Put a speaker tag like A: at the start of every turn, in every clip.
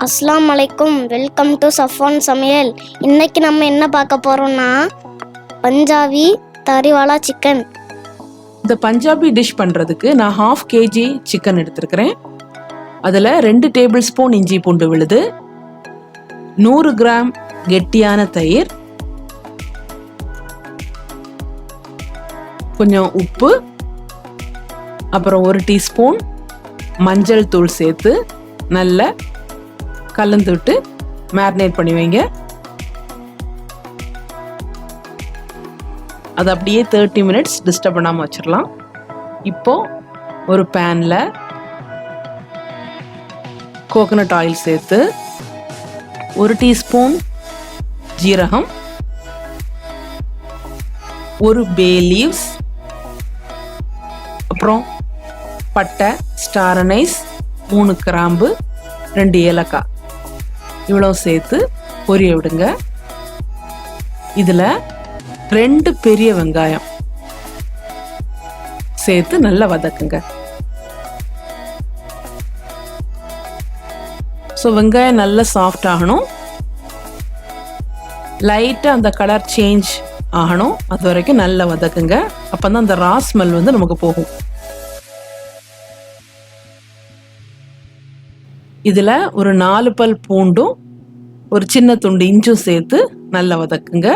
A: அஸ்ஸலாமு அலைக்கும். Welcome to Safwan சமையல். இன்னைக்கு நம்ம என்ன பார்க்க போறோம்னா பஞ்சாபி தரிவாலா சிக்கன்.
B: இந்த பஞ்சாபி டிஷ் பண்ணுறதுக்கு நான் 1/2 kg சிக்கன் எடுத்துருக்கிறேன். அதில் 2 டேபிள் ஸ்பூன் இஞ்சி பூண்டு விழுது, 100 கிராம் கெட்டியான தயிர், கொஞ்சம் உப்பு, அப்புறம் 1 டீஸ்பூன் மஞ்சள் தூள் சேர்த்து நல்லா கலந்து விட்டு மேரினேட் பண்ணி வைங்க. அது அப்படியே 30 மினிட்ஸ் டிஸ்டர்ப் பண்ணாமல் வச்சிடலாம். இப்போ ஒரு பேனில் கோகனட் ஆயில் சேர்த்து 1 டீஸ்பூன் ஜீரகம், 1 பே லீவ்ஸ், அப்புறம் பட்டை, ஸ்டார் அனைஸ், 3 கிராம்பு, 2 ஏலக்காய் இவ்வளோ சேர்த்து பொரிய விடுங்க. இதில் 2 பெரிய வெங்காயம் சேர்த்து நல்லா வதக்குங்க. ஸோ வெங்காயம் நல்லா சாஃப்ட் ஆகணும், லைட்டாக அந்த கலர் சேஞ்ச் ஆகணும், அது வரைக்கும் நல்லா வதக்குங்க. அப்போ தான் அந்த ரா ஸ்மெல் வந்து நமக்கு போகும். இதில் ஒரு 4 பல் பூண்டும் ஒரு சின்ன துண்டு இஞ்சும் சேர்த்து நல்லா வதக்குங்க.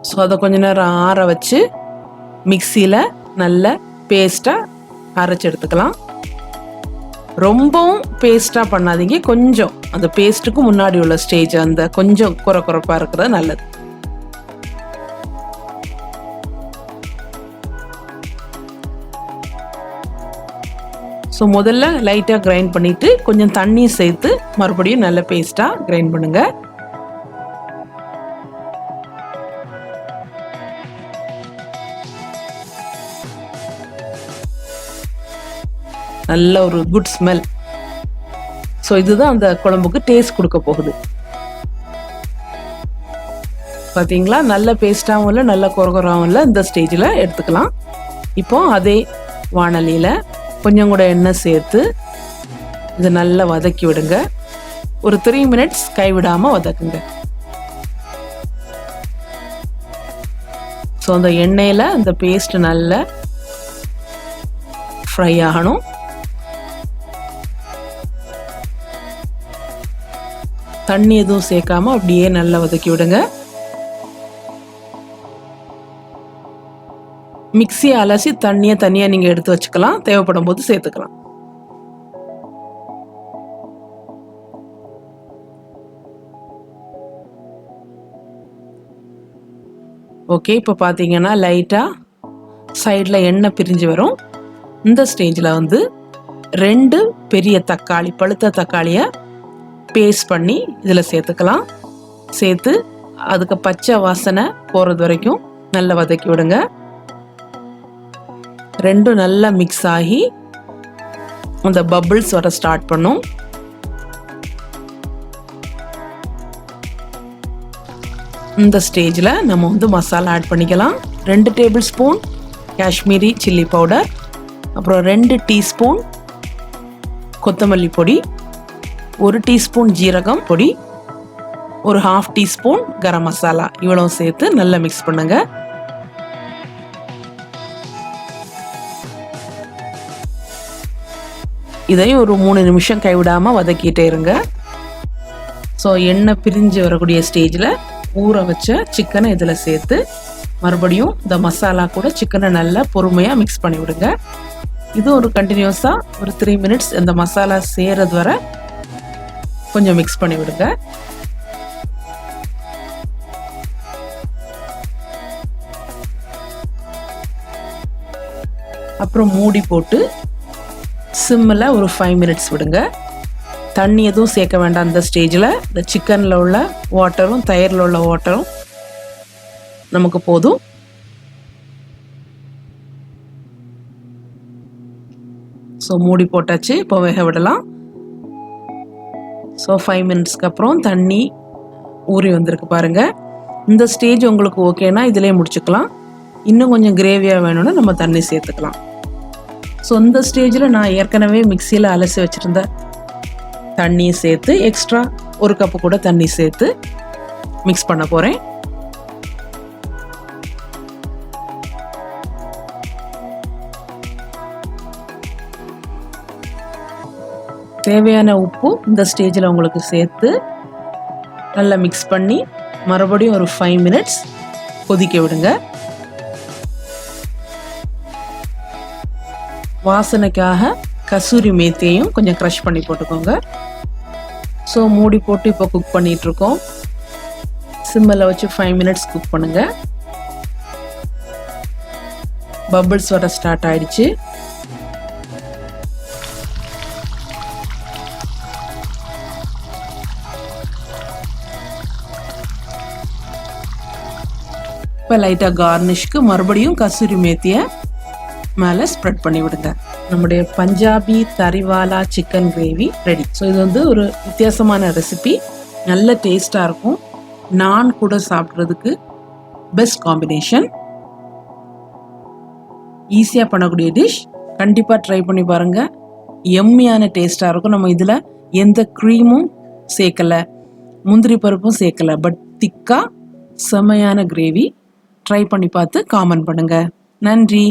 B: ஸோ அதை கொஞ்ச நேரம் ஆற வச்சு மிக்சியில் நல்ல பேஸ்ட்டாக அரைச்சி எடுத்துக்கலாம். ரொம்பவும் பேஸ்ட்டாக பண்ணாதீங்க, கொஞ்சம் அந்த பேஸ்ட்டுக்கு முன்னாடி உள்ள ஸ்டேஜ் அந்த கொஞ்சம் குறைப்பாக இருக்கிறது நல்லது. ஸோ முதல்ல லைட்டாக கிரைண்ட் பண்ணிவிட்டு கொஞ்சம் தண்ணி சேர்த்து மறுபடியும் நல்ல பேஸ்ட்டாக கிரைண்ட் பண்ணுங்க. நல்ல ஒரு குட் ஸ்மெல். ஸோ இதுதான் அந்த குழம்புக்கு டேஸ்ட் கொடுக்க போகுது. பார்த்தீங்களா, நல்ல பேஸ்ட்டாகவும் இல்லை நல்ல குறகுறாகவும் இல்லை, இந்த ஸ்டேஜில் எடுத்துக்கலாம். இப்போ அதே வாணலியில் கொஞ்சம் கூட எண்ணெய் சேர்த்து இதை நல்லா வதக்கி விடுங்க. ஒரு 3 மினிட்ஸ் கைவிடாமல் வதக்குங்க. ஸோ அந்த எண்ணெயில் அந்த பேஸ்ட் நல்லா ஃப்ரை ஆகணும். தண்ணி எதுவும் சேர்க்காம அப்படியே நல்லா வதக்கி விடுங்க. மிக்சியை அலசி தண்ணியை தனியாக நீங்கள் எடுத்து வச்சுக்கலாம், தேவைப்படும் போது சேர்த்துக்கலாம். ஓகே, இப்போ பார்த்தீங்கன்னா லைட்டாக சைடில் எண்ணெய் பிரிஞ்சு வரும். இந்த ஸ்டேஜில் வந்து 2 பெரிய தக்காளி, பழுத்த தக்காளியை பேஸ்ட் பண்ணி இதில் சேர்த்துக்கலாம். சேர்த்து அதுக்கு பச்சை வாசனை போகிறது வரைக்கும் நல்லா வதக்கி விடுங்க. 2 நல்லா மிக்ஸ் ஆகி அந்த பபிள்ஸ் வர ஸ்டார்ட் பண்ணும். இந்த ஸ்டேஜில் நம்ம வந்து மசாலா ஆட் பண்ணிக்கலாம். 2 table spoon Kashmiri chilli powder, அப்புறம் 2 டீஸ்பூன் கொத்தமல்லி பொடி, 1 டீஸ்பூன் ஜீரகம் பொடி, ஒரு 1/2 டீஸ்பூன் கரம் மசாலா இவ்வளோ சேர்த்து நல்லா மிக்ஸ் பண்ணுங்க. இதையும் ஒரு 3 நிமிஷம் கைவிடாமல் வதக்கிட்டே இருங்க. ஸோ எண்ணெய் பிரிஞ்சு வரக்கூடிய ஸ்டேஜில் ஊற வச்ச சிக்கனை இதில் சேர்த்து மறுபடியும் இந்த மசாலா கூட சிக்கனை நல்லா பொறுமையாக மிக்ஸ் பண்ணி விடுங்க. இது ஒரு கண்டினியூஸாக ஒரு 3 மினிட்ஸ் இந்த மசாலா சேர்றது வரை கொஞ்சம் மிக்ஸ் பண்ணி விடுங்க. அப்புறம் மூடி போட்டு சிம்மில் ஒரு 5 மினிட்ஸ் விடுங்க. தண்ணி எதுவும் சேர்க்க வேண்டாம். அந்த ஸ்டேஜில் இந்த சிக்கனில் உள்ள வாட்டரும் தயிரில் உள்ள வாட்டரும் நமக்கு போதும். ஸோ மூடி போட்டாச்சு, இப்போ வேக விடலாம். ஸோ 5 மினிட்ஸ்க்கு அப்புறம் தண்ணி ஊறி வந்திருக்கு பாருங்கள். இந்த ஸ்டேஜ் உங்களுக்கு ஓகேனா இதிலே முடிச்சுக்கலாம். இன்னும் கொஞ்சம் கிரேவியாக வேணும்னா நம்ம தண்ணி சேர்த்துக்கலாம். ஸோ இந்த ஸ்டேஜில் நான் ஏற்கனவே மிக்சியில் அலசி வச்சுருந்த தண்ணியை சேர்த்து எக்ஸ்ட்ரா 1 கப்பு கூட தண்ணி சேர்த்து மிக்ஸ் பண்ண போகிறேன். தேவையான உப்பு இந்த ஸ்டேஜில் உங்களுக்கு சேர்த்து நல்லா மிக்ஸ் பண்ணி மறுபடியும் ஒரு 5 மினிட்ஸ் கொதிக்க விடுங்க. வாசனைக்காக கசூரி மேத்தியையும் கொஞ்சம் க்ரஷ் பண்ணி போட்டுக்கோங்க. ஸோ மூடி போட்டு இப்போ குக் பண்ணிட்டு இருக்கோம். சிம்மில் வச்சு 5 மினிட்ஸ் குக் பண்ணுங்க. பபிள்ஸ் வர ஸ்டார்ட் ஆயிடுச்சு. இப்போ லைட்டாக கார்னிஷ்க்கு மறுபடியும் கசூரி மேத்தியை மேலே ஸ்ப்ரெட் பண்ணி விடுங்க. நம்முடைய பஞ்சாபி தரிவாலா சிக்கன் கிரேவி ரெடி. ஸோ இது வந்து ஒரு வித்தியாசமான ரெசிபி, நல்ல டேஸ்டாக இருக்கும். நான் கூட சாப்பிட்றதுக்கு பெஸ்ட் காம்பினேஷன். ஈஸியாக பண்ணக்கூடிய டிஷ். கண்டிப்பாக ட்ரை பண்ணி பாருங்கள். எம்மியான டேஸ்டாக இருக்கும். நம்ம இதில் எந்த க்ரீமும் சேர்க்கலை, முந்திரி பருப்பும் சேர்க்கலை. பட் திக்காக செமையான கிரேவி. ட்ரை பண்ணி பார்த்து காமெண்ட் பண்ணுங்கள். நன்றி.